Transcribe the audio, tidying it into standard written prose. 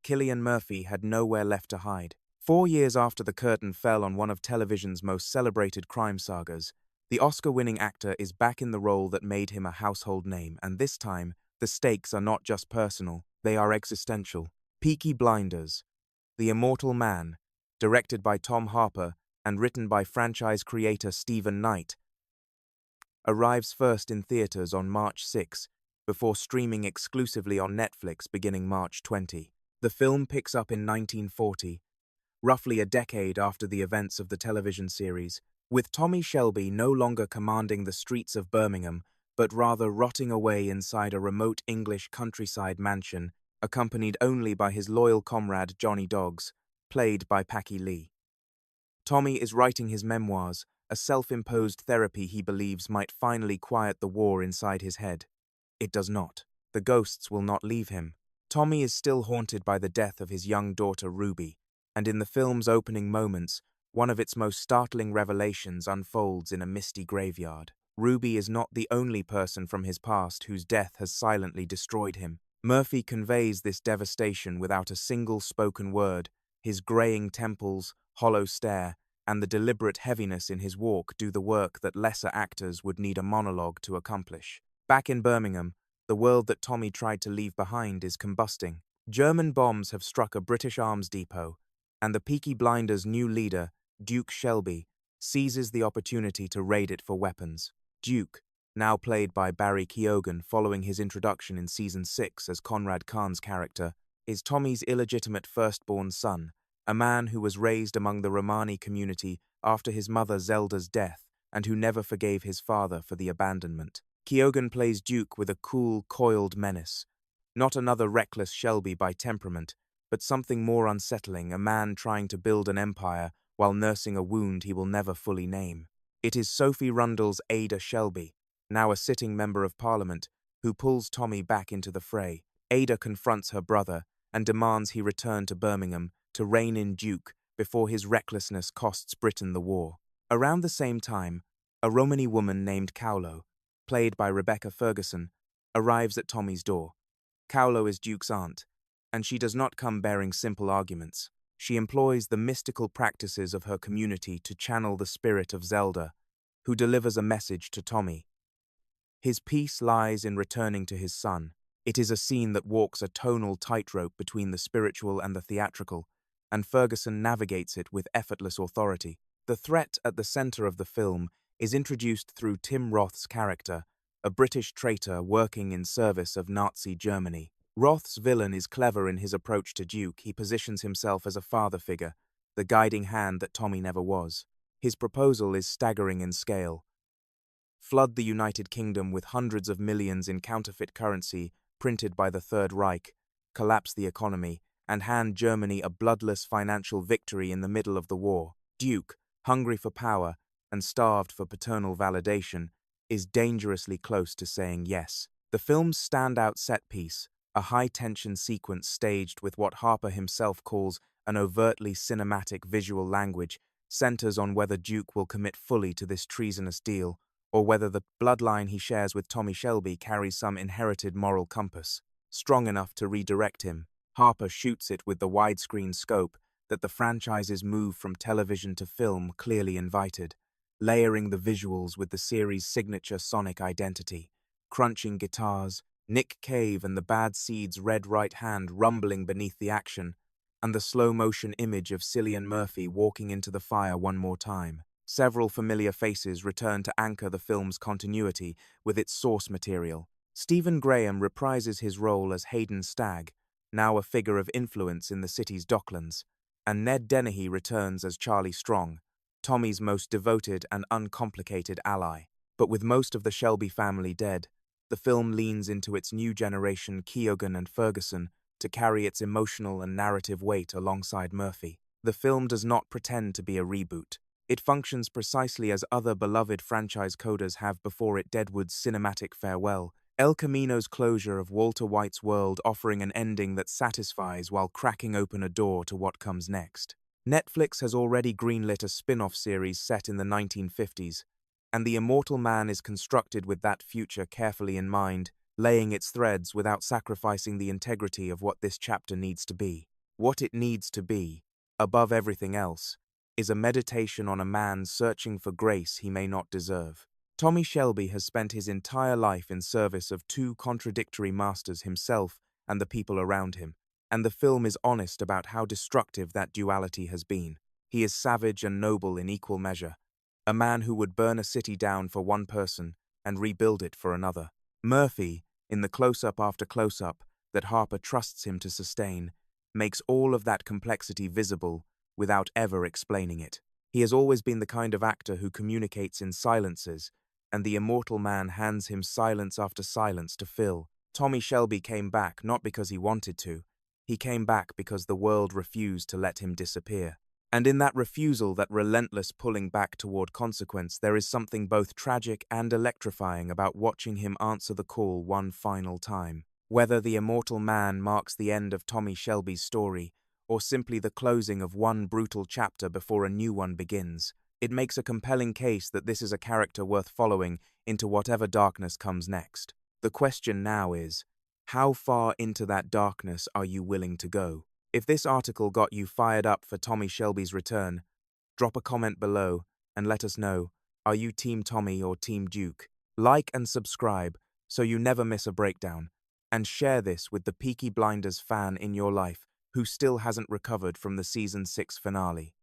Cillian Murphy had nowhere left to hide. 4 years after the curtain fell on one of television's most celebrated crime sagas, the Oscar-winning actor is back in the role that made him a household name, and this time, the stakes are not just personal, they are existential. Peaky Blinders, The Immortal Man, directed by Tom Harper and written by franchise creator Stephen Knight, arrives first in theaters on March 6, before streaming exclusively on Netflix beginning March 20. The film picks up in 1940, roughly a decade after the events of the television series, with Tommy Shelby no longer commanding the streets of Birmingham, but rather rotting away inside a remote English countryside mansion, accompanied only by his loyal comrade Johnny Dogs, played by Peaky Lee. Tommy is writing his memoirs, a self-imposed therapy he believes might finally quiet the war inside his head. It does not. The ghosts will not leave him. Tommy is still haunted by the death of his young daughter Ruby, and in the film's opening moments, one of its most startling revelations unfolds in a misty graveyard. Ruby is not the only person from his past whose death has silently destroyed him. Murphy conveys this devastation without a single spoken word. His graying temples, hollow stare, and the deliberate heaviness in his walk do the work that lesser actors would need a monologue to accomplish. Back in Birmingham, the world that Tommy tried to leave behind is combusting. German bombs have struck a British arms depot, and the Peaky Blinders' new leader, Duke Shelby, seizes the opportunity to raid it for weapons. Duke, now played by Barry Keoghan following his introduction in Season 6 as Conrad Khan's character, is Tommy's illegitimate firstborn son, a man who was raised among the Romani community after his mother Zelda's death and who never forgave his father for the abandonment. Keoghan plays Duke with a cool, coiled menace. Not another reckless Shelby by temperament, but something more unsettling, a man trying to build an empire while nursing a wound he will never fully name. It is Sophie Rundle's Ada Shelby, now a sitting member of Parliament, who pulls Tommy back into the fray. Ada confronts her brother and demands he return to Birmingham to rein in Duke before his recklessness costs Britain the war. Around the same time, a Romani woman named Cowlo, played by Rebecca Ferguson, arrives at Tommy's door. Cowlo is Duke's aunt, and she does not come bearing simple arguments. She employs the mystical practices of her community to channel the spirit of Zelda, who delivers a message to Tommy. His peace lies in returning to his son. It is a scene that walks a tonal tightrope between the spiritual and the theatrical, and Ferguson navigates it with effortless authority. The threat at the center of the film is introduced through Tim Roth's character, a British traitor working in service of Nazi Germany. Roth's villain is clever in his approach to Duke. He positions himself as a father figure, the guiding hand that Tommy never was. His proposal is staggering in scale. Flood the United Kingdom with hundreds of millions in counterfeit currency printed by the Third Reich, collapse the economy, and hand Germany a bloodless financial victory in the middle of the war. Duke, hungry for power and starved for paternal validation, is dangerously close to saying yes. The film's standout set piece, a high-tension sequence staged with what Harper himself calls an overtly cinematic visual language, centers on whether Duke will commit fully to this treasonous deal, or whether the bloodline he shares with Tommy Shelby carries some inherited moral compass, strong enough to redirect him. Harper shoots it with the widescreen scope that the franchise's move from television to film clearly invited, layering the visuals with the series' signature sonic identity, crunching guitars, Nick Cave and the Bad Seeds' red right hand rumbling beneath the action, and the slow-motion image of Cillian Murphy walking into the fire one more time. Several familiar faces return to anchor the film's continuity with its source material. Stephen Graham reprises his role as Hayden Stagg, now a figure of influence in the city's docklands, and Ned Dennehy returns as Charlie Strong, Tommy's most devoted and uncomplicated ally. But with most of the Shelby family dead, the film leans into its new generation Keoghan and Ferguson to carry its emotional and narrative weight alongside Murphy. The film does not pretend to be a reboot. It functions precisely as other beloved franchise codas have before it. Deadwood's cinematic farewell, El Camino's closure of Walter White's world offering an ending that satisfies while cracking open a door to what comes next. Netflix has already greenlit a spin-off series set in the 1950s, and The Immortal Man is constructed with that future carefully in mind, laying its threads without sacrificing the integrity of what this chapter needs to be. What it needs to be, above everything else, is a meditation on a man searching for grace he may not deserve. Tommy Shelby has spent his entire life in service of two contradictory masters, himself and the people around him, and the film is honest about how destructive that duality has been. He is savage and noble in equal measure, a man who would burn a city down for one person and rebuild it for another. Murphy, in the close-up after close-up that Harper trusts him to sustain, makes all of that complexity visible without ever explaining it. He has always been the kind of actor who communicates in silences, and the immortal man hands him silence after silence to fill. Tommy Shelby came back not because he wanted to, he came back because the world refused to let him disappear. And in that refusal, that relentless pulling back toward consequence, there is something both tragic and electrifying about watching him answer the call one final time. Whether the immortal man marks the end of Tommy Shelby's story, or simply the closing of one brutal chapter before a new one begins, it makes a compelling case that this is a character worth following into whatever darkness comes next. The question now is, how far into that darkness are you willing to go? If this article got you fired up for Tommy Shelby's return, drop a comment below and let us know, are you Team Tommy or Team Duke? Like and subscribe so you never miss a breakdown, and share this with the Peaky Blinders fan in your life who still hasn't recovered from the Season 6 finale.